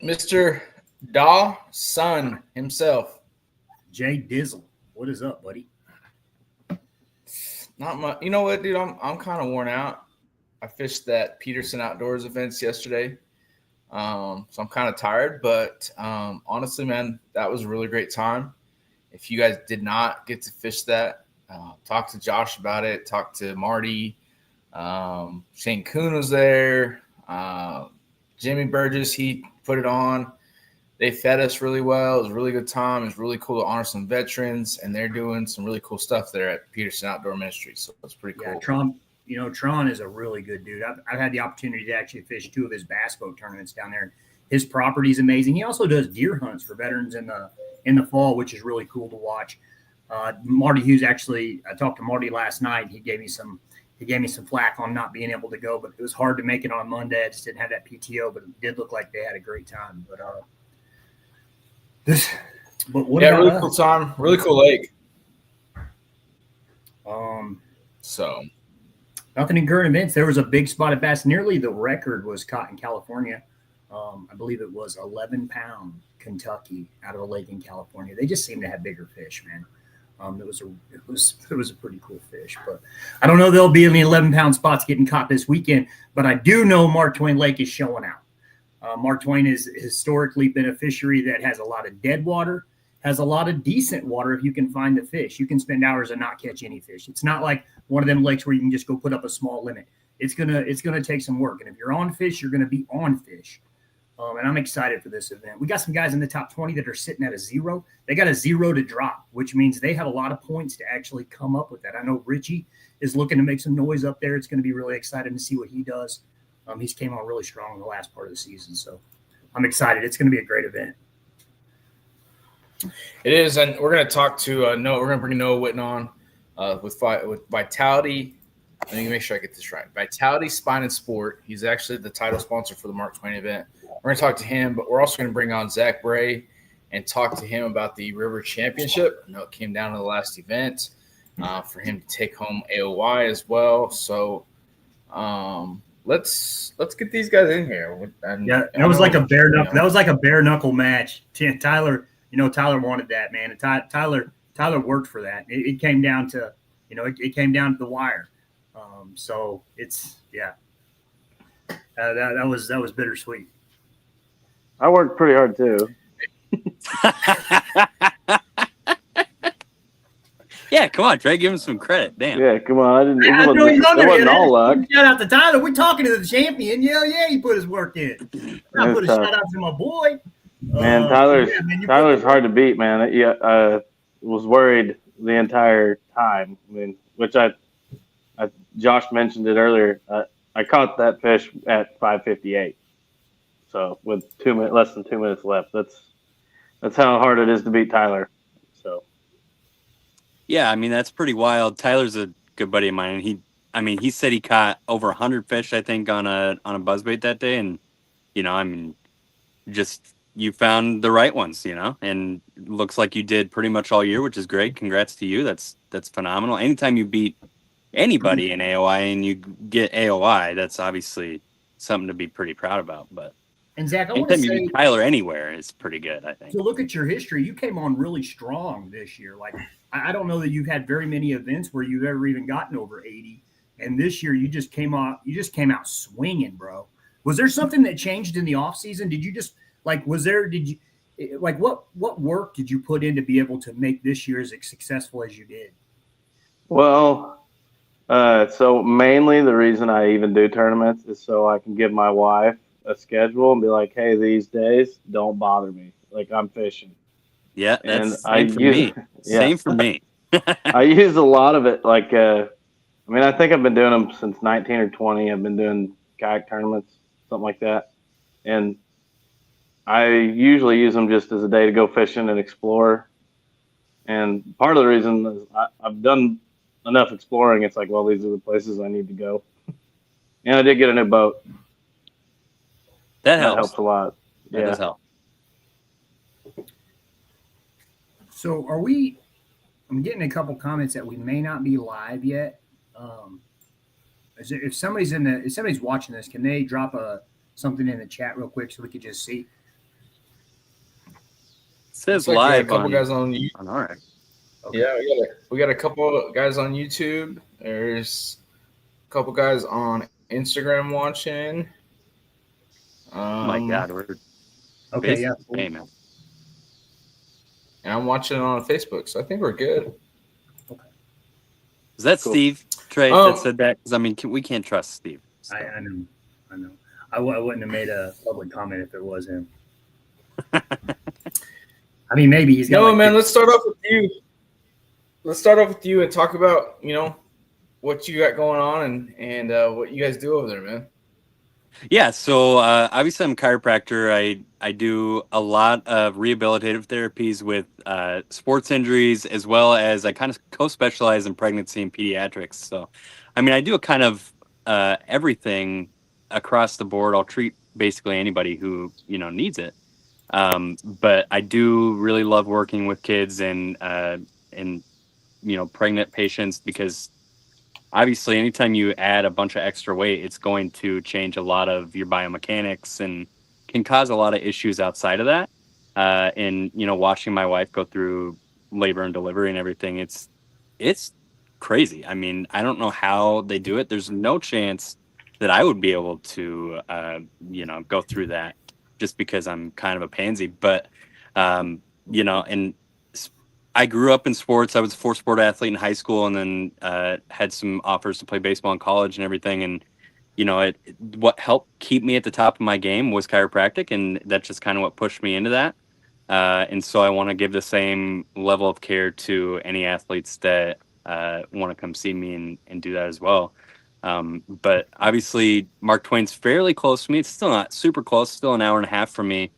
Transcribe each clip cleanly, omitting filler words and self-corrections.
Mr. Dawson himself. Jay Dizzle, what is up, buddy? Not much. You know what, dude? I'm kind of worn out. I fished that Peterson Outdoors events yesterday, so I'm kind of tired. But honestly, man, that was a really great time. If you guys did not get to fish that, talk to Josh about it. Talk to Marty. Shane Kuhn was there. Jimmy Burgess, he put it on. They fed us really well. It was a really good time. It was really cool to honor some veterans, and they're doing some really cool stuff there at Peterson Outdoor Ministries. So it's pretty cool. Yeah, Tron is a really good dude. I've had the opportunity to actually fish 2 of his bass boat tournaments down there. His property is amazing. He also does deer hunts for veterans in the fall, which is really cool to watch. Marty Hughes, actually, I talked to Marty last night. He gave me some flack on not being able to go, but it was hard to make it on Monday. I just didn't have that PTO, but it did look like they had a great time. Really cool time, really cool lake. So nothing in current events. There was a big spotted bass. Nearly the record was caught in California. I believe it was 11-pound Kentucky out of a lake in California. They just seem to have bigger fish, man. It was a pretty cool fish, but I don't know there'll be any 11-pound spots getting caught this weekend. But I do know Mark Twain Lake is showing out. Mark Twain has historically been a fishery that has a lot of dead water, has a lot of decent water if you can find the fish. You can spend hours and not catch any fish. It's not like one of them lakes where you can just go put up a small limit. It's gonna take some work, and if you're on fish, you're gonna be on fish. And I'm excited for this event. We got some guys in the top 20 that are sitting at a 0. They got a 0 to drop, which means they have a lot of points to actually come up with that. I know Richie is looking to make some noise up there. It's going to be really exciting to see what he does. He's came on really strong in the last part of the season, so I'm excited. It's going to be a great event. It is, and we're going to talk to Noah. We're going to bring Noah Witten on with Vitality. Let me make sure I get this right. Vitality Spine and Sport. He's actually the title sponsor for the Mark Twain event. We're going to talk to him, but we're also going to bring on Zach Bray and talk to him about the River Championship. I know it came down to the last event for him to take home AOY as well. So let's get these guys in here. That was like a bare knuckle. That was like a bare knuckle match. Tyler, Tyler wanted that, man. And Tyler worked for that. It came down to, it came down to the wire. So it's that was bittersweet. I worked pretty hard too. Yeah, come on, Trey, give him some credit. Damn. Yeah, come on. It wasn't all luck. Shout out to Tyler. We're talking to the champion. Yeah, he put his work in. I put a shout out to my boy. Man, Tyler's hard to beat, man. I was worried the entire time. I mean, which Josh mentioned it earlier. I caught that fish at 5:58. So with less than 2 minutes left, that's how hard it is to beat Tyler. So. Yeah, I mean that's pretty wild. Tyler's a good buddy of mine, and he said he caught over 100 fish, I think, on a buzzbait that day, and just you found the right ones, and it looks like you did pretty much all year, which is great. Congrats to you. That's phenomenal. Anytime you beat anybody in AOI and you get AOI, that's obviously something to be pretty proud about. But and Zach, I want to say Tyler anywhere is pretty good, I think. To look at your history, you came on really strong this year. Like I don't know that you've had very many events where you've ever even gotten over 80. And this year you just came out swinging, bro. Was there something that changed in the off season? Did you just what work did you put in to be able to make this year as successful as you did? Well, so mainly the reason I even do tournaments is so I can give my wife a schedule and be like, hey, these days don't bother me. Like I'm fishing. Yeah, that's same for me. Yeah. Same for me. I use a lot of it. Like, I think I've been doing them since 19 or 20. I've been doing kayak tournaments, something like that. And I usually use them just as a day to go fishing and explore. And part of the reason is I've done enough exploring. It's like, well, these are the places I need to go. And I did get a new boat. That helps a lot. That does help. So I'm getting a couple comments that we may not be live yet. If somebody's watching this, can they drop something in the chat real quick so we could just see? says Looks like we got a live couple guys on. on our. Okay. Yeah, we got a couple guys on YouTube. There's a couple guys on Instagram watching. Oh my God, we're Okay. basically Yeah. famous. And I'm watching on Facebook, so I think we're good. Is that Cool. Steve Trey Um, that said that? Because I mean, we can't trust Steve. So. I know. I know. I wouldn't have made a public comment if it was him. I mean, maybe he's got. No, like man. Let's start off with you. Let's start off with you and talk about what you got going on and what you guys do over there, man. Yeah, so obviously I'm a chiropractor. I do a lot of rehabilitative therapies with sports injuries, as well as I kind of co-specialize in pregnancy and pediatrics. So, I mean, I do a kind of everything across the board. I'll treat basically anybody who needs it. But I do really love working with kids and pregnant patients, because obviously anytime you add a bunch of extra weight, it's going to change a lot of your biomechanics and can cause a lot of issues outside of that. And watching my wife go through labor and delivery and everything, it's crazy. I mean, I don't know how they do it. There's no chance that I would be able to go through that, just because I'm kind of a pansy. But and I grew up in sports. I was a 4-sport athlete in high school, and then had some offers to play baseball in college and everything. And what helped keep me at the top of my game was chiropractic, and that's just kind of what pushed me into that. And so I want to give the same level of care to any athletes that want to come see me and do that as well. But obviously, Mark Twain's fairly close to me. It's still not super close, still an hour and a half from me,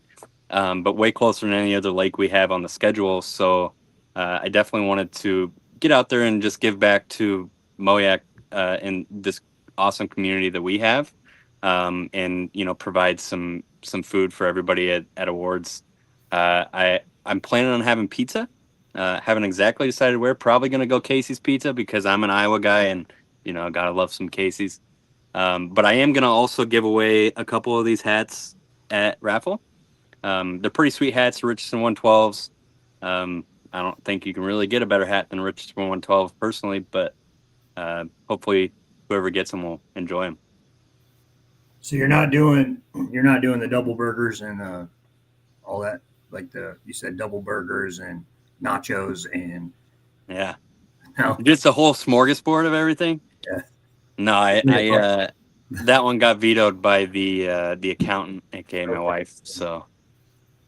but way closer than any other lake we have on the schedule. So I definitely wanted to get out there and just give back to Moayak and this awesome community that we have, and provide some food for everybody at awards. I'm planning on having pizza. Haven't exactly decided where. Probably going to go Casey's Pizza, because I'm an Iowa guy, and gotta love some Casey's. But I am going to also give away a couple of these hats at raffle. They're pretty sweet hats, Richardson 112s. I don't think you can really get a better hat than Richardson 112 personally, but hopefully whoever gets them will enjoy them. So you're not doing the double burgers and all that, like you said, double burgers and nachos and no. Just a whole smorgasbord of everything. Yeah. No, I that one got vetoed by the accountant, aka my wife. So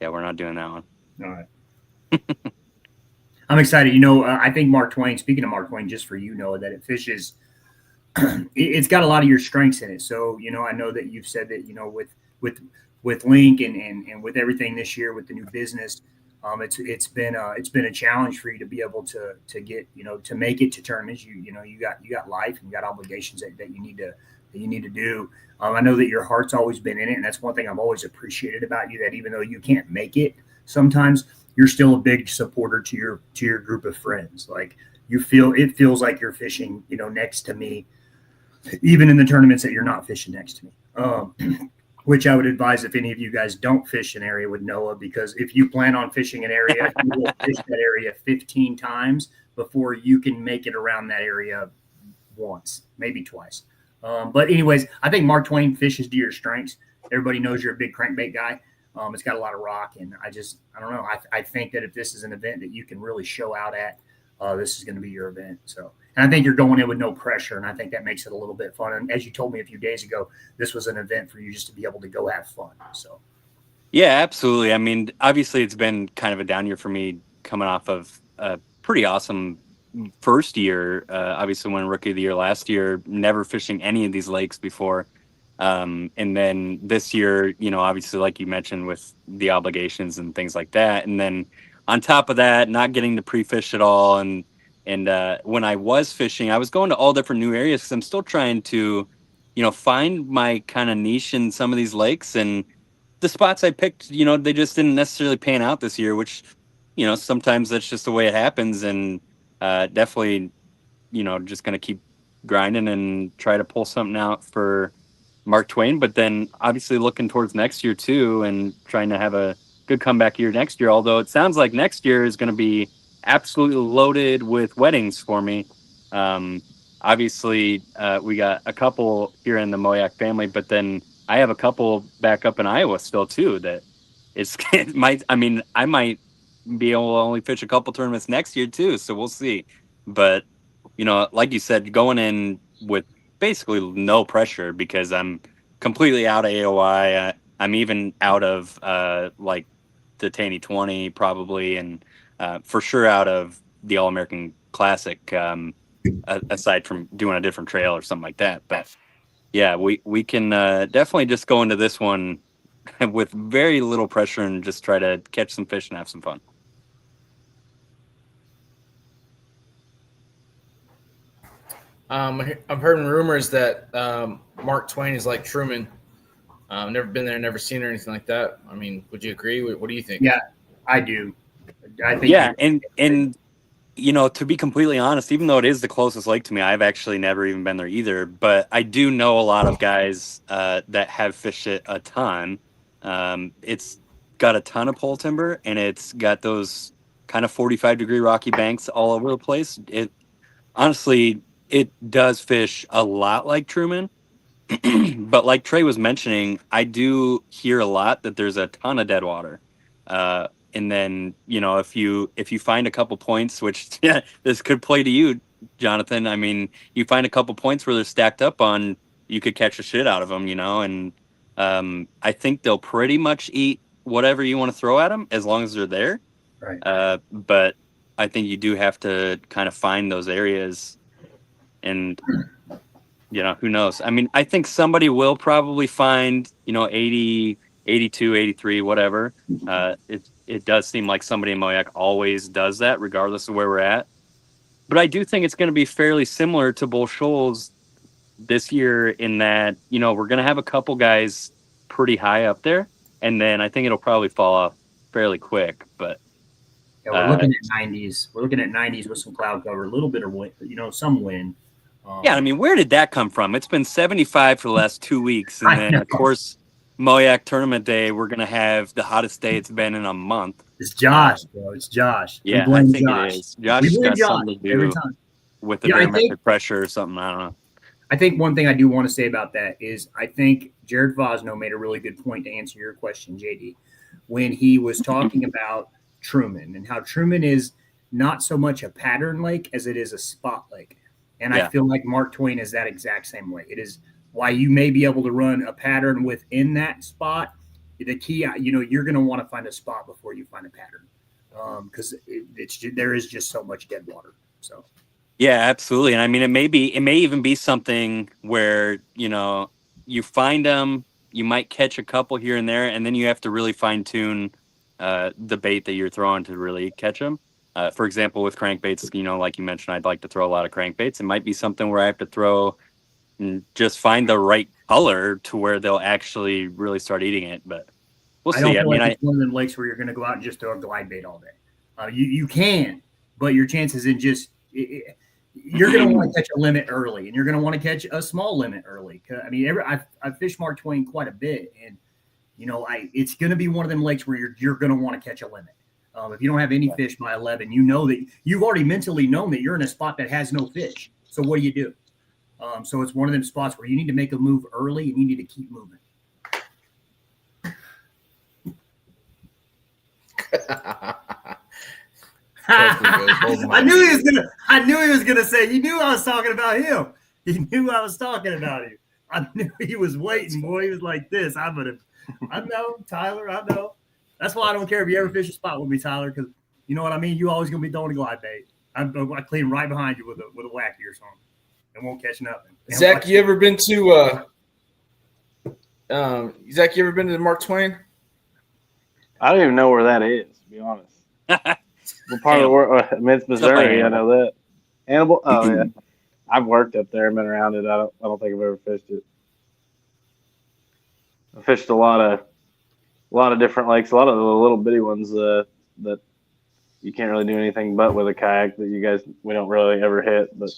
yeah, we're not doing that one. All right. I'm excited. I think Mark Twain, speaking of Mark Twain, just for that it fishes, it's got a lot of your strengths in it. So, I know that you've said that, with Link and with everything this year with the new business, it's been a challenge for you to be able to get, to make it to tournaments. You got life and you got obligations that you need to do. I know that your heart's always been in it. And that's one thing I've always appreciated about you, that even though you can't make it sometimes, you're still a big supporter to your group of friends. Like it feels like you're fishing, next to me, even in the tournaments that you're not fishing next to me. Which I would advise if any of you guys don't fish an area with Noah, because if you plan on fishing an area, you will fish that area 15 times before you can make it around that area once, maybe twice. But anyways, I think Mark Twain fishes to your strengths. Everybody knows you're a big crankbait guy. It's got a lot of rock, and I don't know. I think that if this is an event that you can really show out at, this is going to be your event. So, and I think you're going in with no pressure, and I think that makes it a little bit fun. And as you told me a few days ago, this was an event for you just to be able to go have fun. So, yeah, absolutely. I mean, obviously, it's been kind of a down year for me, coming off of a pretty awesome first year. Obviously, won Rookie of the Year last year, never fishing any of these lakes before. And then this year, obviously, like you mentioned, with the obligations and things like that. And then on top of that, not getting to pre-fish at all. And when I was fishing, I was going to all different new areas, because I'm still trying to, find my kind of niche in some of these lakes. And the spots I picked, they just didn't necessarily pan out this year, which, sometimes that's just the way it happens. And definitely, just going to keep grinding and try to pull something out for Mark Twain, but then obviously looking towards next year too, and trying to have a good comeback year next year. Although it sounds like next year is going to be absolutely loaded with weddings for me. Obviously, we got a couple here in the Moyak family, but then I have a couple back up in Iowa still too. That it might. I mean, I might be able to only fish a couple tournaments next year too. So we'll see. But like you said, going in with basically no pressure because I'm completely out of AOI. I'm even out of like the Taney 20 probably, and for sure out of the All American Classic. Aside from doing a different trail or something like that, but yeah, we can definitely just go into this one with very little pressure and just try to catch some fish and have some fun. I've heard rumors that Mark Twain is like Truman. Never been there, never seen or anything like that. I mean, would you agree? What do you think? Yeah, I do. I think. Yeah, and to be completely honest, even though it is the closest lake to me, I've actually never even been there either. But I do know a lot of guys that have fished it a ton. It's got a ton of pole timber, and it's got those kind of 45-degree rocky banks all over the place. It honestly, it does fish a lot like Truman. But like Trey was mentioning, I do hear a lot that there's a ton of dead water. And then, if you find a couple points, which this could play to you, Jonathan. I mean, you find a couple points where they're stacked up on, you could catch a shit out of them, and I think they'll pretty much eat whatever you want to throw at them as long as they're there. Right. But I think you do have to kind of find those areas, and who knows? I mean, I think somebody will probably find, 80, 82, 83, whatever. It does seem like somebody in Moyak always does that, regardless of where we're at. But I do think it's going to be fairly similar to Bull Shoals this year in that, we're going to have a couple guys pretty high up there. And then I think it'll probably fall off fairly quick. But yeah, we're looking at 90s. We're looking at 90s with some cloud cover, a little bit of wind, some wind. Yeah, I mean, where did that come from? It's been 75 for the last 2 weeks. And then, of course, Moyak Tournament Day, we're going to have the hottest day it's been in a month. It's Josh, bro. It's Josh. Yeah, I think Josh. It is. Josh has got something to do with the barometric pressure or something. I don't know. I think one thing I do want to say about that is I think Jared Vosno made a really good point to answer your question, JD, when he was talking about Truman and how Truman is not so much a pattern lake as it is a spot lake. And I feel like Mark Twain is that exact same way. It is why you may be able to run a pattern within that spot. The key, you're going to want to find a spot before you find a pattern because there is just so much dead water. So, yeah, absolutely. And I mean, it may even be something where, you find them, you might catch a couple here and there, and then you have to really fine tune the bait that you're throwing to really catch them. For example, with crankbaits, like you mentioned, I'd like to throw a lot of crankbaits. It might be something where I have to throw and just find the right color to where they'll actually really start eating it. But we'll see. I mean, it's one of them lakes where you're going to go out and just throw a glide bait all day. You can, but your chances in you're going to want to catch a limit early, and you're going to want to catch a small limit early. I mean, I've fished Mark Twain quite a bit, and it's going to be one of them lakes where you're going to want to catch a limit. If you don't have any fish by 11, you know that you've already mentally known that you're in a spot that has no fish. So what do? So it's one of them spots where you need to make a move early and you need to keep moving. I knew he was gonna say. You knew I was talking about him. He knew I was talking about him. I knew he was waiting, boy. He was like this. I know, Tyler. I know. That's why I don't care if you ever fish a spot with me, Tyler, because you know what I mean. You always gonna be throwing a glide bait. I clean right behind you with a wacky or something, and won't catch nothing. Zach, you ever been to the Mark Twain? I don't even know where that is, to be honest. We're part of the world. It's Missouri. I know that. Hannibal. Oh yeah, I've worked up there and been around it. I don't think I've ever fished it. I fished a lot of different lakes, a lot of the little bitty ones that you can't really do anything but with a kayak that we don't really ever hit, but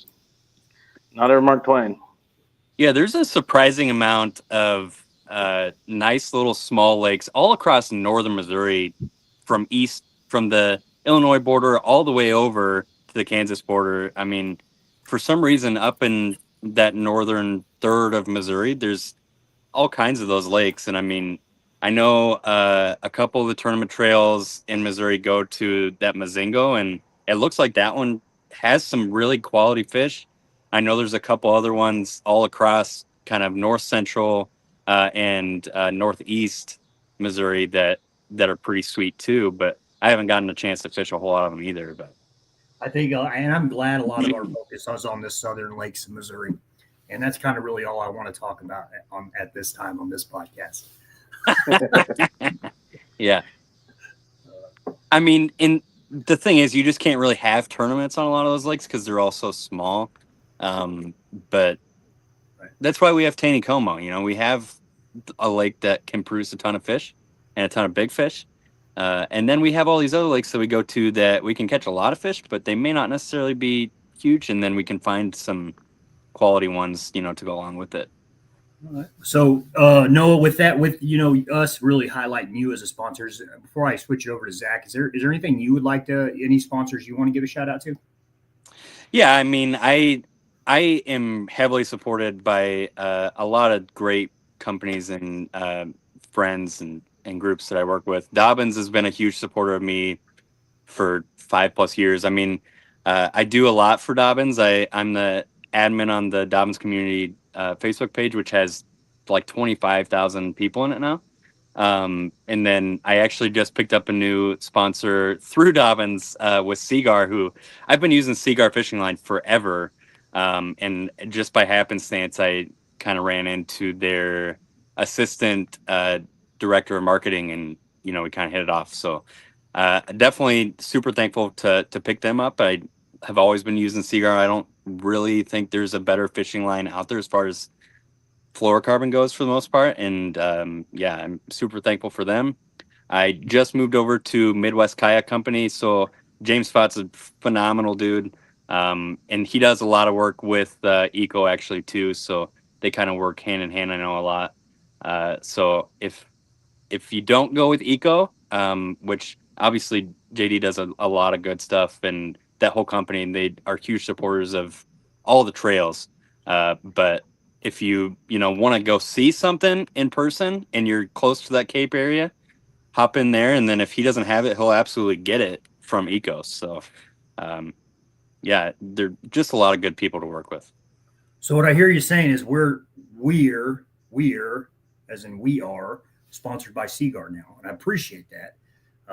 not ever Mark Twain. Yeah, there's a surprising amount of nice little small lakes all across northern Missouri, from the Illinois border all the way over to the Kansas border. I mean, for some reason, up in that northern third of Missouri, there's all kinds of those lakes. And I mean, I know a couple of the tournament trails in Missouri go to that Mazingo, and it looks like that one has some really quality fish. I know there's a couple other ones all across kind of north central and northeast Missouri that are pretty sweet too, but I haven't gotten a chance to fish a whole lot of them either. But I think, and I'm glad a lot of our focus is on the southern lakes of Missouri, and that's kind of really all I want to talk about at this time on this podcast. Yeah, I mean, the thing is, you just can't really have tournaments on a lot of those lakes because they're all so small. But that's why we have Taneycomo. You know, we have a lake that can produce a ton of fish and a ton of big fish. And then we have all these other lakes that we go to that we can catch a lot of fish, but they may not necessarily be huge. And then we can find some quality ones, you know, to go along with it. All right. So, Noah, with us really highlighting you as a sponsor, before I switch it over to Zach, is there anything you would like any sponsors you want to give a shout out to? Yeah, I mean, I am heavily supported by a lot of great companies and friends and groups that I work with. Dobbins has been a huge supporter of me for 5+ years. I mean, I do a lot for Dobbins. I'm the admin on the Dobbins community Facebook page, which has like 25,000 people in it now. And then I actually just picked up a new sponsor through Dobbins with Seagar, who I've been using Seagar Fishing Line forever. And just by happenstance, I kind of ran into their assistant director of marketing, and you know, we kind of hit it off. So definitely super thankful to pick them up. I have always been using Seagar. I don't really think there's a better fishing line out there as far as fluorocarbon goes for the most part. And yeah, I'm super thankful for them. I just moved over to Midwest Kayak Company. So James Spott's a phenomenal dude. And he does a lot of work with Eco actually too. So they kind of work hand in hand. I know a lot. So if you don't go with Eco, which obviously JD does a lot of good stuff, and that whole company, and they are huge supporters of all the trails. But if you want to go see something in person and you're close to that Cape area, hop in there. And then if he doesn't have it, he'll absolutely get it from Ecos. So, yeah, they're just a lot of good people to work with. So what I hear you saying is we're as in we are sponsored by Seagar now, and I appreciate that.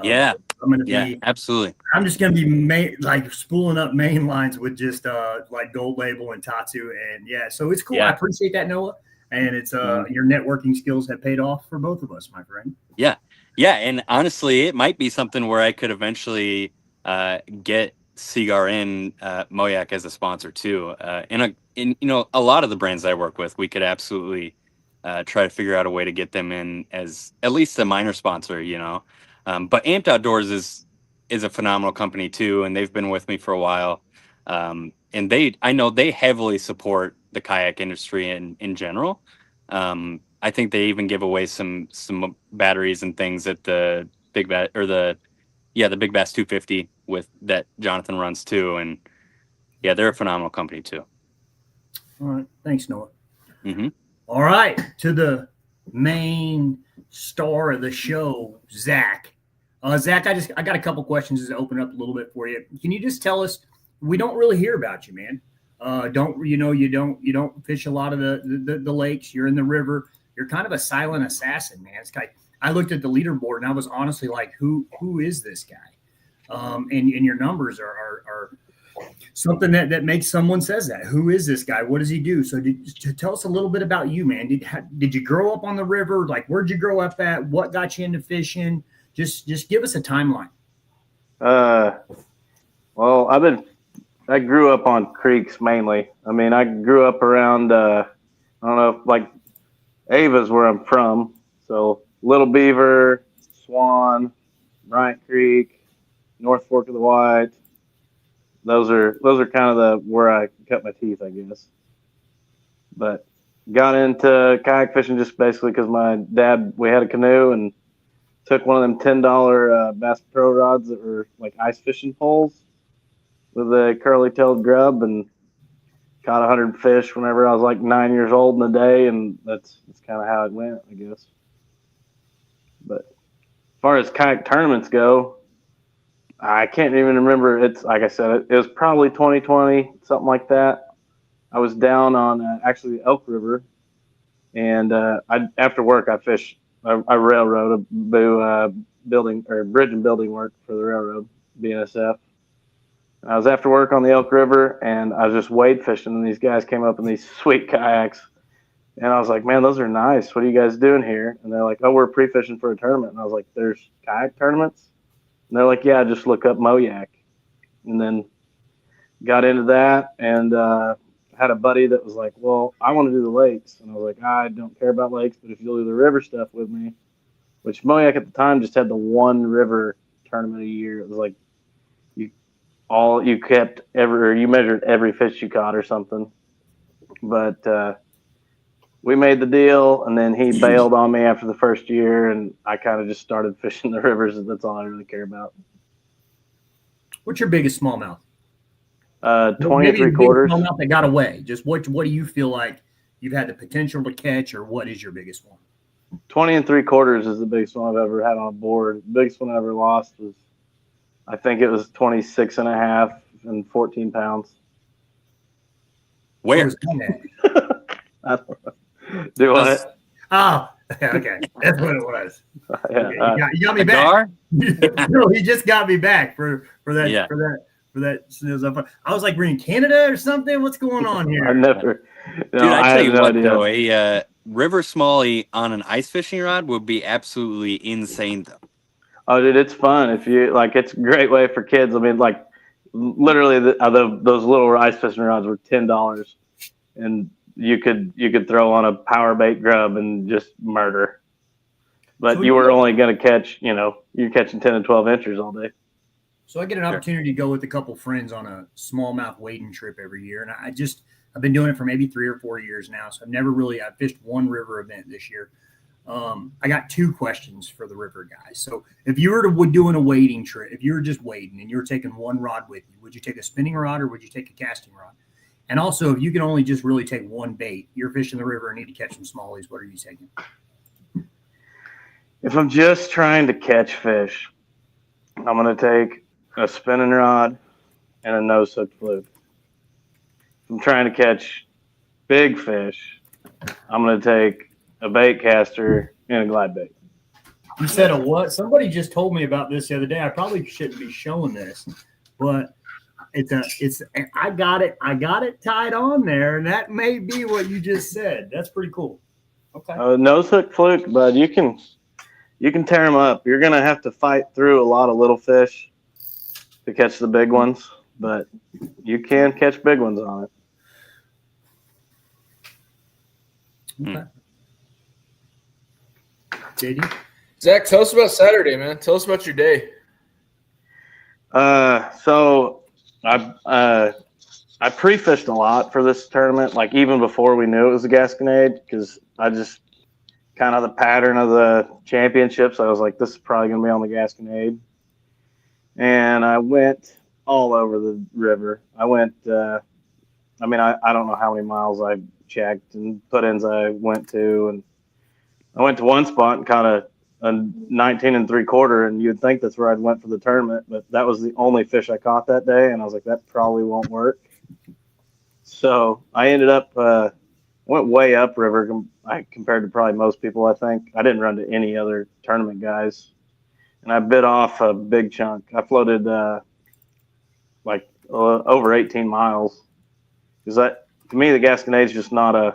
Yeah, I'm going to be absolutely. I'm just going to be like spooling up main lines with just like Gold Label and Tatsu, and yeah, so it's cool. Yeah. I appreciate that, Noah, and it's your networking skills have paid off for both of us, my friend. Yeah, and honestly, it might be something where I could eventually get Seagar in Moyak as a sponsor too. In a lot of the brands I work with, we could absolutely try to figure out a way to get them in as at least a minor sponsor, but Amped Outdoors is a phenomenal company too, and they've been with me for a while. And I know they heavily support the kayak industry in general. I think they even give away some batteries and things at the Big Bass the Big Bass 250 with that Jonathan runs too, and yeah, they're a phenomenal company too. All right, thanks, Noah. Mm-hmm. All right, to the main star of the show, Zach. Zach, I got a couple questions to open up a little bit for you. Can you just tell us? We don't really hear about you, man. You don't fish a lot of the lakes. You're in the river. You're kind of a silent assassin, man. It's like I looked at the leaderboard and I was honestly like, who is this guy? And your numbers are something that makes someone says that. Who is this guy? What does he do? So tell us a little bit about you, man. Did you grow up on the river? Like, where'd you grow up at? What got you into fishing? Just give us a timeline. Well, I grew up on creeks mainly. I mean, I grew up around, I don't know, like Ava's where I'm from. So Little Beaver, Swan, Bryant Creek, North Fork of the White. Those are kind of where I cut my teeth, I guess. But got into kayak fishing just basically because my dad, we had a canoe and took one of them $10 Bass Pro rods that were like ice fishing poles with a curly-tailed grub and caught 100 fish whenever I was like 9 years old in a day, and that's kind of how it went, I guess. But as far as kayak tournaments go, I can't even remember. It's like I said, it was probably 2020, something like that. I was down on actually Elk River, and after work I fished. I railroad building or bridge and building work for the railroad, BNSF. I was after work on the Elk River, and I was just wade fishing, and these guys came up in these sweet kayaks. And I was like, man, those are nice. What are you guys doing here? And they're like, oh, we're pre-fishing for a tournament. And I was like, there's kayak tournaments? And they're like, yeah, just look up Moyak. And then got into that, and had a buddy that was like, well, I want to do the lakes. And I was like, I don't care about lakes, but if you'll do the river stuff with me, which Moyak at the time just had the one river tournament a year. It was like, you measured every fish you caught or something. But we made the deal, and then he bailed on me after the first year, and I kind of just started fishing the rivers. That's all I really care about. What's your biggest smallmouth? 23 quarters. Smallmouth that got away. Just what do you feel like you've had the potential to catch, or what is your biggest one? 20 3/4 is the biggest one I've ever had on a board. The biggest one I ever lost was, I think it was 26 and a half and 14 pounds. Where? I don't know. Do what? Oh, okay. That's what it was. Yeah, Okay, you got me back. No, he just got me back for that. Yeah. For that. I was like, we're in Canada or something. What's going on here? I never. Dude, I tell you what, though, a river smallie on an ice fishing rod would be absolutely insane, though. Oh, dude, it's fun. If you like, it's a great way for kids. I mean, like, literally, those little ice fishing rods were $10, and you could throw on a power bait grub and just murder. But you were only going to catch, you're catching 10 and 12 inches all day. So I get an opportunity to go with a couple friends on a smallmouth wading trip every year, and I've been doing it for maybe 3 or 4 years now. So I fished one river event this year. I got 2 questions for the river guys. So if you were doing a wading trip, if you were just wading and you were taking one rod with you, would you take a spinning rod or would you take a casting rod? And also, if you can only just really take one bait, you're fishing the river and need to catch some smallies, what are you taking? If I'm just trying to catch fish, I'm going to take a spinning rod and a nose hook fluke. If I'm trying to catch big fish, I'm going to take a bait caster and a glide bait. You said a what? Somebody just told me about this the other day. I probably shouldn't be showing this, but I got it tied on there, and that may be what you just said. That's pretty cool. Okay. Nose hook fluke, bud. You can tear them up. You're gonna have to fight through a lot of little fish to catch the big ones, but you can catch big ones on it. Okay. JD? Zach, tell us about Saturday, man. Tell us about your day. So I pre-fished a lot for this tournament, like even before we knew it was a Gasconade, because I just kind of the pattern of the championships. I was like, this is probably going to be on the Gasconade. And I went all over the river. I went, I don't know how many miles I checked and put-ins I went to. And I went to one spot and caught a 19 3/4, and you'd think that's where I'd went for the tournament, but that was the only fish I caught that day, and I was like, that probably won't work. So I ended up went way upriver compared to probably most people. I think I didn't run to any other tournament guys, and I bit off a big chunk. I floated over 18 miles, because to me the Gasconade is just not I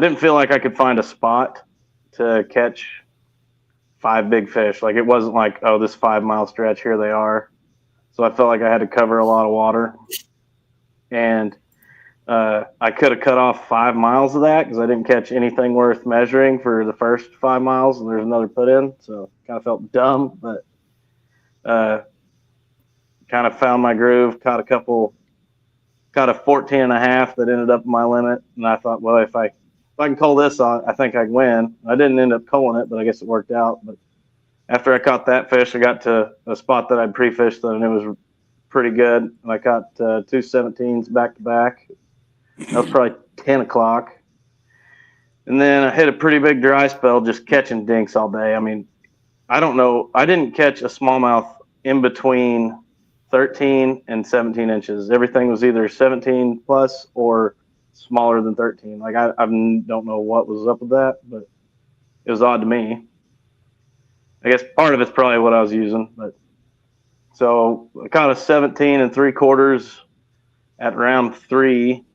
didn't feel like I could find a spot to catch 5 big fish. Like, it wasn't like, oh, this 5-mile stretch, here they are. So I felt like I had to cover a lot of water. And I could have cut off 5 miles of that because I didn't catch anything worth measuring for the first 5 miles, and there's another put in. So kind of felt dumb, but kind of found my groove, caught a 14 and a half that ended up in my limit. And I thought, well, if I if I can call this on, I think I can win. I didn't end up calling it, but I guess it worked out. But after I caught that fish, I got to a spot that I'd pre-fished and it was pretty good. And I caught 2 17s back to back. That was probably 10 o'clock. And then I hit a pretty big dry spell just catching dinks all day. I mean, I don't know. I didn't catch a smallmouth in between 13 and 17 inches. Everything was either 17 plus or smaller than 13. Like, I don't know what was up with that, but it was odd to me. I guess part of it's probably what I was using. But so I caught a 17 3/4 at round 3,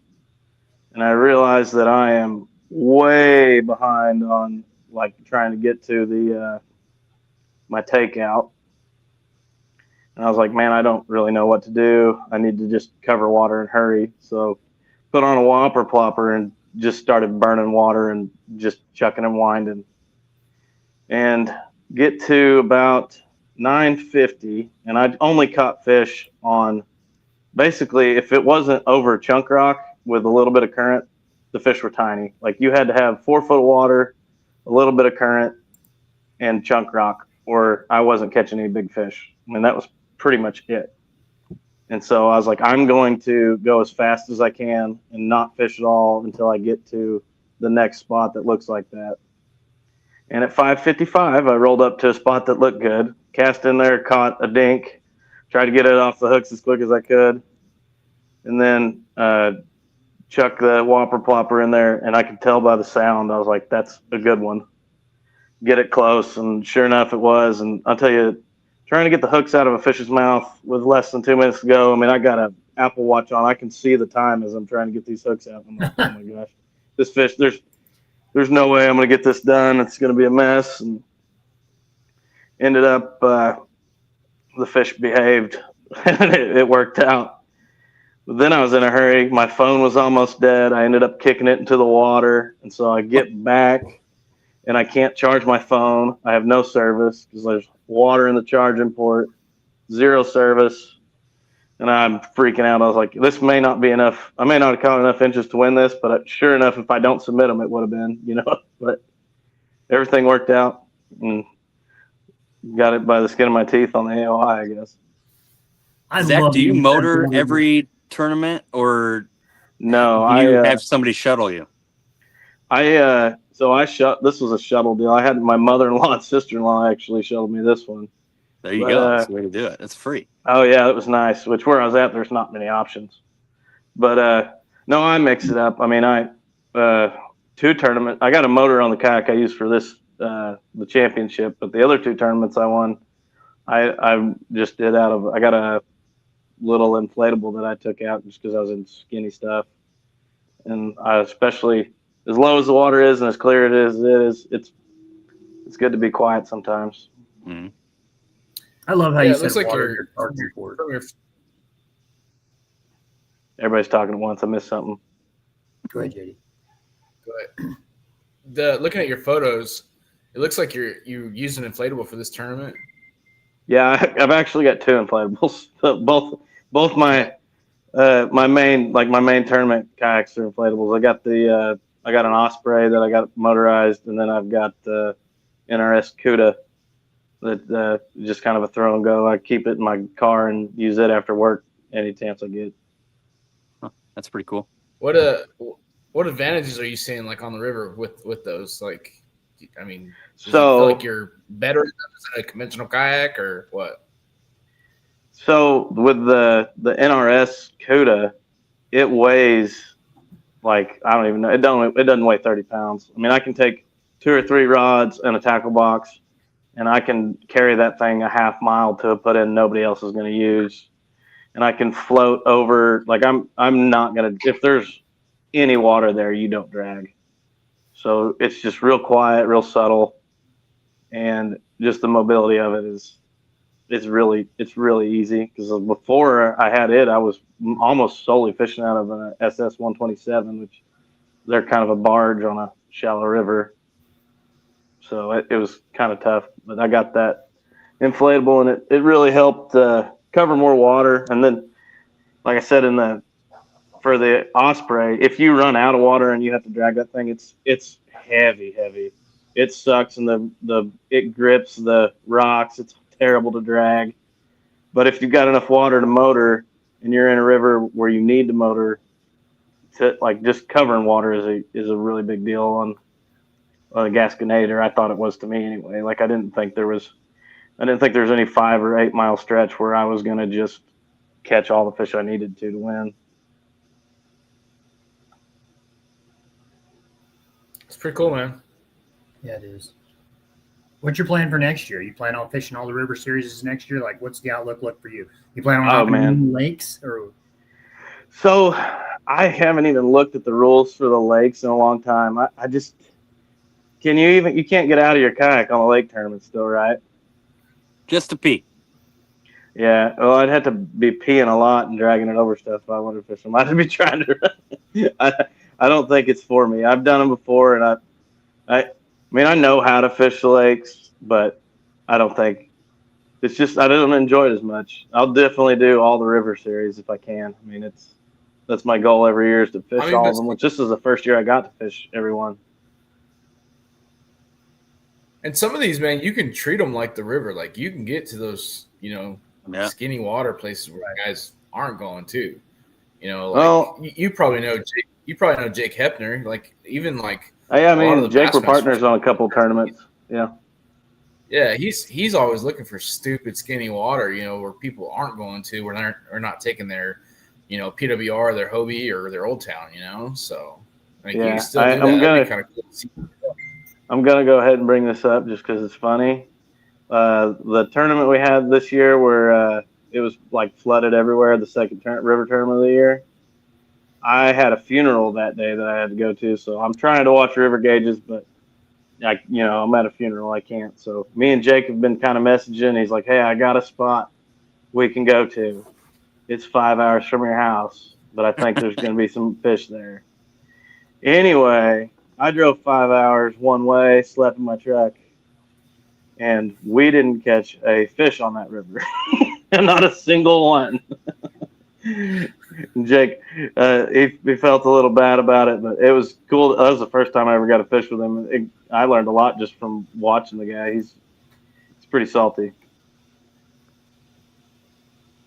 and I realized that I am way behind on like trying to get to the my takeout. And I was like, man, I don't really know what to do. I need to just cover water and hurry. So put on a whopper plopper and just started burning water and just chucking and winding. And get to about 9:50, and I only caught fish on basically if it wasn't over chunk rock with a little bit of current, the fish were tiny. Like you had to have 4 foot of water, a little bit of current, and chunk rock, or I wasn't catching any big fish. I mean, that was pretty much it. And so I was like, I'm going to go as fast as I can and not fish at all until I get to the next spot that looks like that. And at 5:55, I rolled up to a spot that looked good, cast in there, caught a dink, tried to get it off the hooks as quick as I could, and then chuck the whopper plopper in there, and I could tell by the sound. I was like, that's a good one. Get it close, and sure enough, it was. And I'll tell you, trying to get the hooks out of a fish's mouth with less than 2 minutes to go, I mean, I got an Apple Watch on. I can see the time as I'm trying to get these hooks out. I'm like, oh my gosh, this fish, there's no way I'm going to get this done. It's going to be a mess. And ended up, the fish behaved, and it worked out. But then I was in a hurry. My phone was almost dead. I ended up kicking it into the water. And so I get back, and I can't charge my phone. I have no service because there's water in the charging port, 0 service. And I'm freaking out. I was like, this may not be enough. I may not have caught enough inches to win this, but sure enough, if I don't submit them, it would have been, you know. But everything worked out, and got it by the skin of my teeth on the AOI, I guess. Zach, do you motor every tournament, or no? Do you have somebody shuttle you? This was a shuttle deal. I had my mother-in-law and sister-in-law actually shuttled me this one. There you go. That's the way to do it. It's free. Oh yeah, it was nice. Which where I was at, there's not many options. But no, I mix it up. I mean, 2 tournaments. I got a motor on the kayak I used for this the championship, but the other 2 tournaments I won, I just did out of. I got a little inflatable that I took out just because I was in skinny stuff, and I especially as low as the water is and as clear it's good to be quiet sometimes. Mm-hmm. I love how you said like water. Everybody's talking at once. I missed something. Go ahead, JD. Go ahead. Looking at your photos, it looks like you used an inflatable for this tournament. Yeah, I've actually got 2 inflatables. Both my main tournament kayaks are inflatables. I got an Osprey that I got motorized, and then I've got the NRS Cuda that just kind of a throw and go. I keep it in my car and use it after work any chance I get. Huh, that's pretty cool. What advantages are you seeing like on the river with those? Like, I mean, do you feel like you're better than a conventional kayak or what? So with the NRS Cuda, it weighs like I don't even know. It doesn't weigh 30 pounds. I mean, I can take 2 or 3 rods and a tackle box, and I can carry that thing a half mile to a put in nobody else is going to use, and I can float over. Like I'm not gonna, if there's any water there, you don't drag. So it's just real quiet, real subtle, and just the mobility of it it's really easy. Because before I had it, I was almost solely fishing out of an SS 127, which they're kind of a barge on a shallow river. So it was kind of tough, but I got that inflatable, and it really helped cover more water. And then, like I said, for the osprey, if you run out of water and you have to drag that thing, it's heavy. It sucks, and it grips the rocks. It's terrible to drag. But if you've got enough water to motor, and you're in a river where you need to motor, to like just covering water is a really big deal on a Gasconator. I thought it was to me anyway. Like I didn't think there was any 5 or 8 mile stretch where I was gonna just catch all the fish I needed to win. It's pretty cool, man. Yeah, it is. What's your plan for next year? You plan on fishing all the river series next year? Like, what's the outlook look for you? You plan on opening lakes or? So I haven't even looked at the rules for the lakes in a long time. I just you can't get out of your kayak on a lake tournament still, right? Just to pee. Yeah, well, I'd have to be peeing a lot and dragging it over stuff if I wanted to fish them. I'd be trying to. I don't think it's for me. I've done them before, and I mean, I know how to fish the lakes, but I don't think it's just I don't enjoy it as much. I'll definitely do all the river series if I can. I mean, that's my goal every year is to fish all of them. Which this is the first year I got to fish every one. And some of these, man, you can treat them like the river. Like you can get to those, skinny water places where guys aren't going to. You probably know Jake. You probably know Jake Hepner. Like even like. I mean, Jake were partners on a couple of tournaments. Yeah. Yeah, he's always looking for stupid skinny water, where people aren't going to, where they're not taking their, PWR, their Hobie, or their Old Town, So you can still do that. That'd be kind of cool. I'm gonna go ahead and bring this up just because it's funny. The tournament we had this year, where it was like flooded everywhere, the second river tournament of the year. I had a funeral that day that I had to go to, so I'm trying to watch river gauges, but I'm at a funeral, I can't. So me and Jake have been kind of messaging. He's like, "Hey, I got a spot we can go to. It's 5 hours from your house, but I think there's going to be some fish there." Anyway, I drove 5 hours one way, slept in my truck, and we didn't catch a fish on that river, not a single one. Jake, he felt a little bad about it, but it was cool. That was the first time I ever got to fish with him. I learned a lot just from watching the guy. He's pretty salty.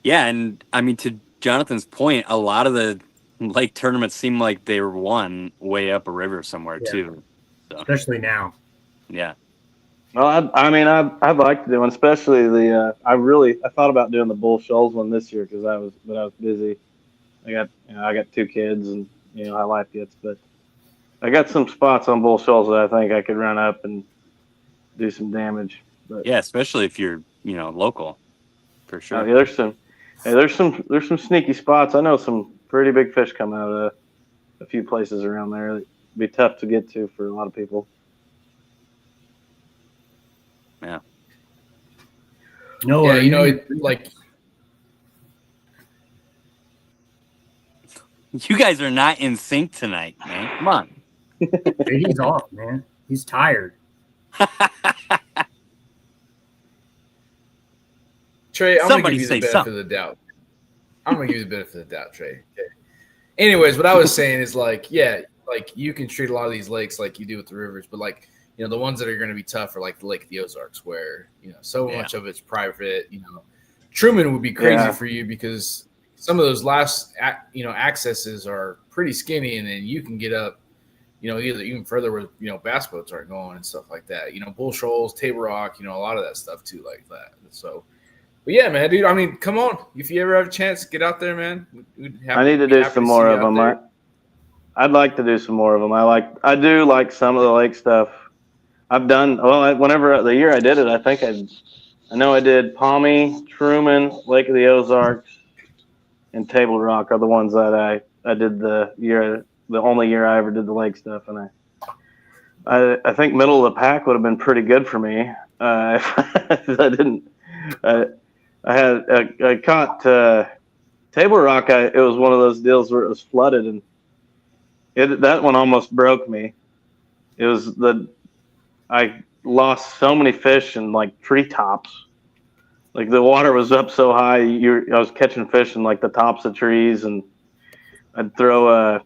Yeah, and I mean, to Jonathan's point, a lot of the lake tournaments seem like they were won way up a river somewhere too. So. Especially now. Yeah. Well, I'd like to do one, especially I thought about doing the Bull Shoals one this year but I was busy. I got 2 kids and how life gets, but I got some spots on Bull Shoals that I think I could run up and do some damage. But yeah, especially if you're local, for sure. There's some sneaky spots. I know some pretty big fish come out of a few places around there. It'd be tough to get to for a lot of people. Yeah. No, like you guys are not in sync tonight, man. Come on. He's off, man. He's tired. Trey, I'm Somebody gonna give you the say benefit of the doubt. I'm gonna give you the benefit of the doubt, Trey. Okay. Anyways, what I was saying is like you can treat a lot of these lakes like you do with the rivers, but the ones that are going to be tough are like the Lake of the Ozarks, where so much of it's private. Truman would be crazy for you because some of those last accesses are pretty skinny, and then you can get up, even further where bass boats aren't going and stuff like that. Bull Shoals, Table Rock, a lot of that stuff too, like that. So, but yeah, man, dude. I mean, come on, if you ever have a chance, get out there, man. I need to do some more of them. I'd like to do some more of them. I do like some of the lake stuff. I've done whenever the year I did it, I think I know I did Palmy, Truman, Lake of the Ozarks, and Table Rock are the ones that I did the only year I ever did the lake stuff, and I think middle of the pack would have been pretty good for me if I didn't. I caught Table Rock. It was one of those deals where it was flooded, and that one almost broke me. It was I lost so many fish in like treetops. Like the water was up so high, I was catching fish in like the tops of trees, and I'd throw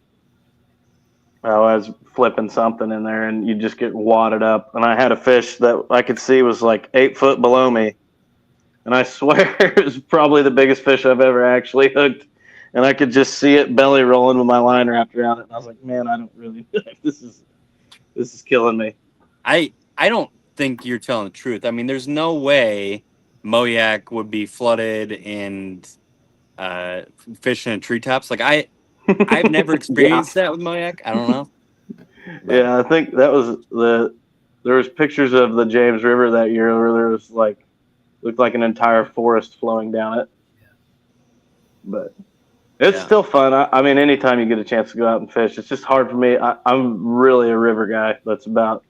I was flipping something in there, and you just get wadded up. And I had a fish that I could see was like 8 foot below me, and I swear it was probably the biggest fish I've ever actually hooked. And I could just see it belly rolling with my line wrapped around it. And I was like, man, I don't really. This is killing me. I don't think you're telling the truth. I mean, there's no way Moyak would be flooded and fishing in treetops. Like I've never experienced that with Moyak. I don't know. But, Yeah, I think that was there was pictures of the James River that year where there was like looked like an entire forest flowing down it. But it's still fun. I mean, anytime you get a chance to go out and fish, it's just hard for me. I'm really a river guy. That's about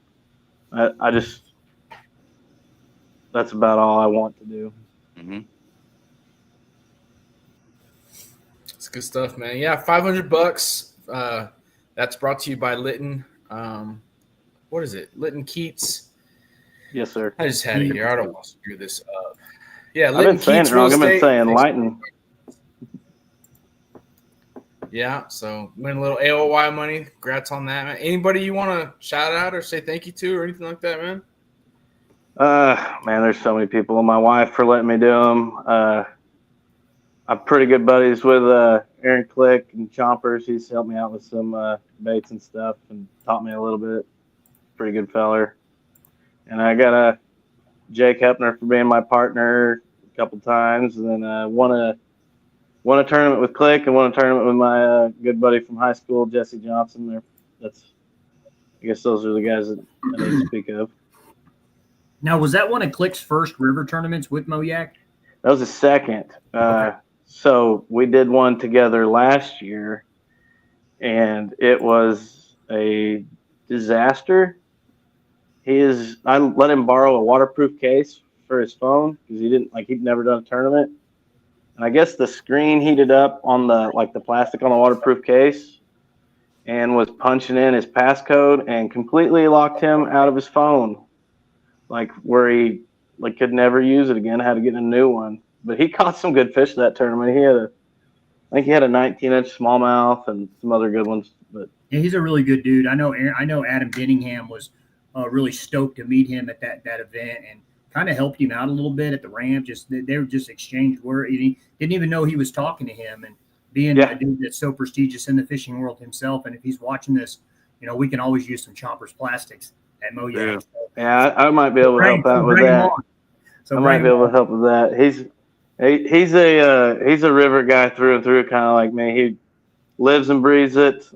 all I want to do. mm-hmm. It's good stuff, man. Yeah, $500. That's brought to you by Litton. What is it? Litton Keats. Yes, sir. I just had it here. I don't want to screw this up. Yeah, I've Litton been saying Keats it wrong. I've been Estate. saying Lighten. Yeah, so win a little AOY money. Congrats on that, man. Anybody you want to shout out or say thank you to or anything like that, man? Man, there's so many people. My wife for letting me do them. I'm pretty good buddies with Aaron Click and Chompers. He's helped me out with some baits and stuff and taught me a little bit. Pretty good feller. And I got Jake Hepner for being my partner a couple times, and then won a tournament with Click and won a tournament with my good buddy from high school, Jesse Johnson. I guess those are the guys that I need to speak of. Now, was that one of Click's first river tournaments with Moyak? That was the second. Okay. So we did one together last year, and it was a disaster. I let him borrow a waterproof case for his phone because he'd never done a tournament. And I guess the screen heated up on the plastic on the waterproof case and was punching in his passcode and completely locked him out of his phone. Like where he could never use it again, had to get a new one. But he caught some good fish that tournament. I think he had a 19-inch smallmouth and some other good ones. But yeah, he's a really good dude. I know Adam Denningham was really stoked to meet him at that event and kind of helped him out a little bit at the ramp. They were just exchanged words. He didn't even know he was talking to him, and being a dude that's so prestigious in the fishing world himself. And if he's watching this, we can always use some Chompers plastics at Moyak. Yeah, I might be able to help out with that. I might be able to help with that. He's a river guy through and through, kind of like me. He lives and breathes it.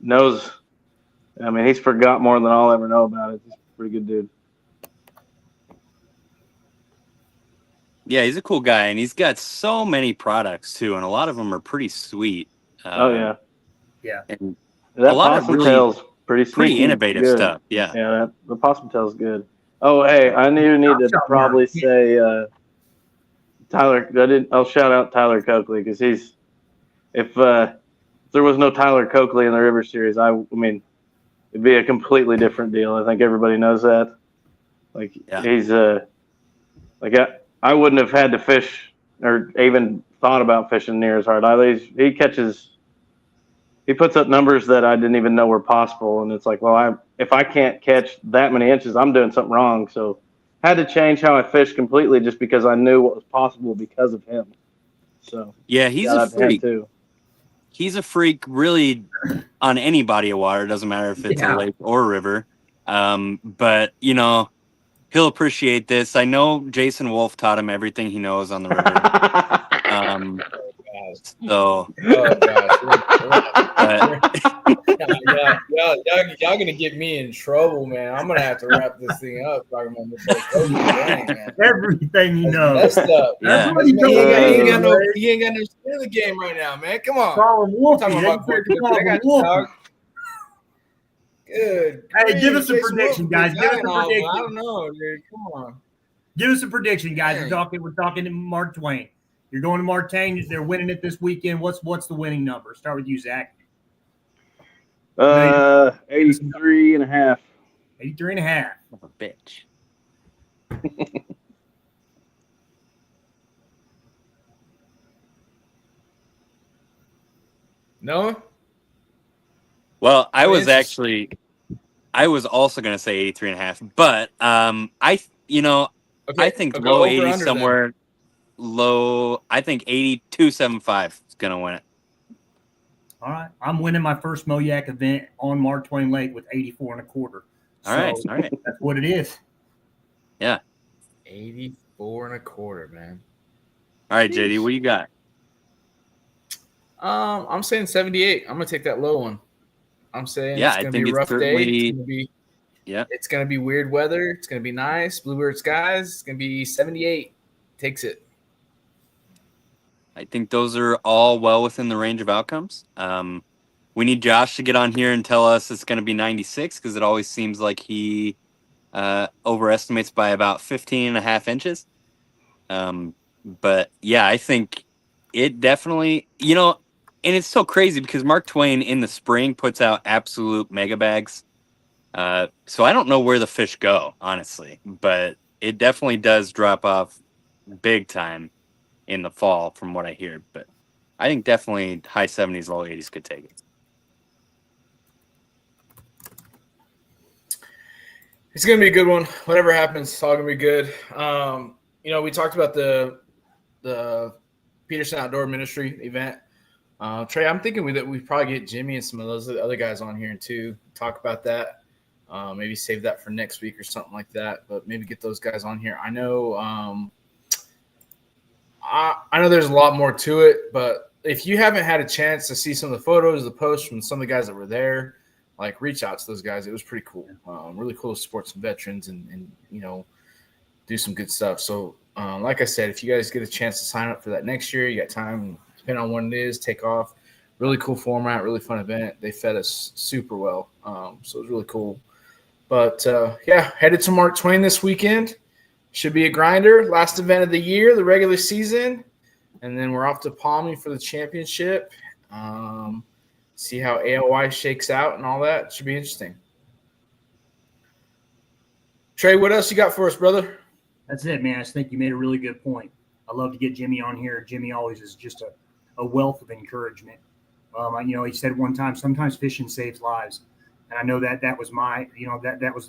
Knows. I mean, he's forgot more than I'll ever know about it. He's a pretty good dude. Yeah, he's a cool guy, and he's got so many products too, and a lot of them are pretty sweet. Yeah. And that a lot possum of really, tail's pretty innovative good stuff. Yeah. Yeah, the possum tail's good. Oh, hey, I need to probably say Tyler. I'll shout out Tyler Coakley because if there was no Tyler Coakley in the River Series, I mean, it'd be a completely different deal. I think everybody knows that. He's I wouldn't have had to fish or even thought about fishing near as hard. He puts up numbers that I didn't even know were possible, and it's like, well, if I can't catch that many inches, I'm doing something wrong. So, had to change how I fish completely just because I knew what was possible because of him. So yeah, he's a freak too. He's a freak, really, on any body of water. It doesn't matter if it's a lake or a river. But he'll appreciate this. I know Jason Wolf taught him everything he knows on the river. So, y'all gonna get me in trouble, man. I'm gonna have to wrap this thing up talking about man. Everything you know. Messed up. Yeah. He ain't got no skin in the game right now, man. Come on. Talking about I got you, dog. Good. Hey, give us a prediction, guys. Give us a prediction. I don't know, dude. Come on. Give us a prediction, guys. We're talking to Mark Twain. You're going to Martin. They're winning it this weekend. What's the winning number? Start with you, Zach. 83 and a half. 83 and a half. A bitch. No. Well, I was Interesting. also going to say 83.5, but I Okay, think I'll go low over 80s under then. somewhere. I think 82.75 is going to win it. All right. I'm winning my first Moyak event on Mark Twain Lake with 84 and a quarter. All right. That's what it is. Yeah. 84 and a quarter, man. All right, JD, what do you got? I'm saying 78. I'm gonna take that low one. I'm saying Yeah, it's I gonna be think a it's rough day. certainly. Yeah. It's gonna be weird weather. It's gonna be nice, bluebird skies. It's gonna be 78. Takes it. I think those are all well within the range of outcomes. We need Josh to get on here and tell us it's going to be 96 because it always seems like he overestimates by about 15 and a half inches. But yeah, I think it definitely, and it's so crazy because Mark Twain in the spring puts out absolute mega bags. So I don't know where the fish go, honestly, but it definitely does drop off big time in the fall from what I hear. But I think definitely high 70s, low 80s could take it. It's gonna be a good one. Whatever happens, it's all gonna be good. We talked about the Peterson Outdoor Ministry event. Trey, I'm thinking that we probably get Jimmy and some of those other guys on here too. Talk about that. Maybe save that for next week or something like that. But maybe get those guys on here. I know. I know there's a lot more to it, but if you haven't had a chance to see some of the photos, the posts from some of the guys that were there, like reach out to those guys. It was pretty cool. Really cool to support some veterans and do some good stuff. So, like I said, if you guys get a chance to sign up for that next year, you got time. Depending on when it is, take off. Really cool format, really fun event. They fed us super well, so it was really cool. But headed to Mark Twain this weekend. Should be a grinder. Last event of the year, the regular season, and then we're off to Palmy for the championship. See how AOI shakes out and all that. Should be interesting. Trey, what else you got for us, brother? That's it, man. I think you made a really good point. I love to get Jimmy on here. Jimmy always is just a wealth of encouragement. He said one time, sometimes fishing saves lives. And I know that was my,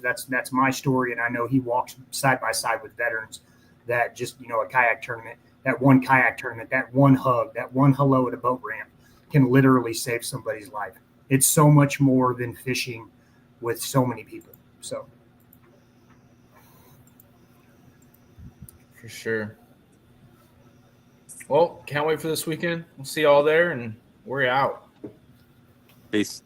that's my story. And I know he walks side by side with veterans that just, a kayak tournament, that one kayak tournament, that one hug, that one hello at a boat ramp can literally save somebody's life. It's so much more than fishing with so many people. So. For sure. Well, can't wait for this weekend. We'll see you all there, and we're out. Peace.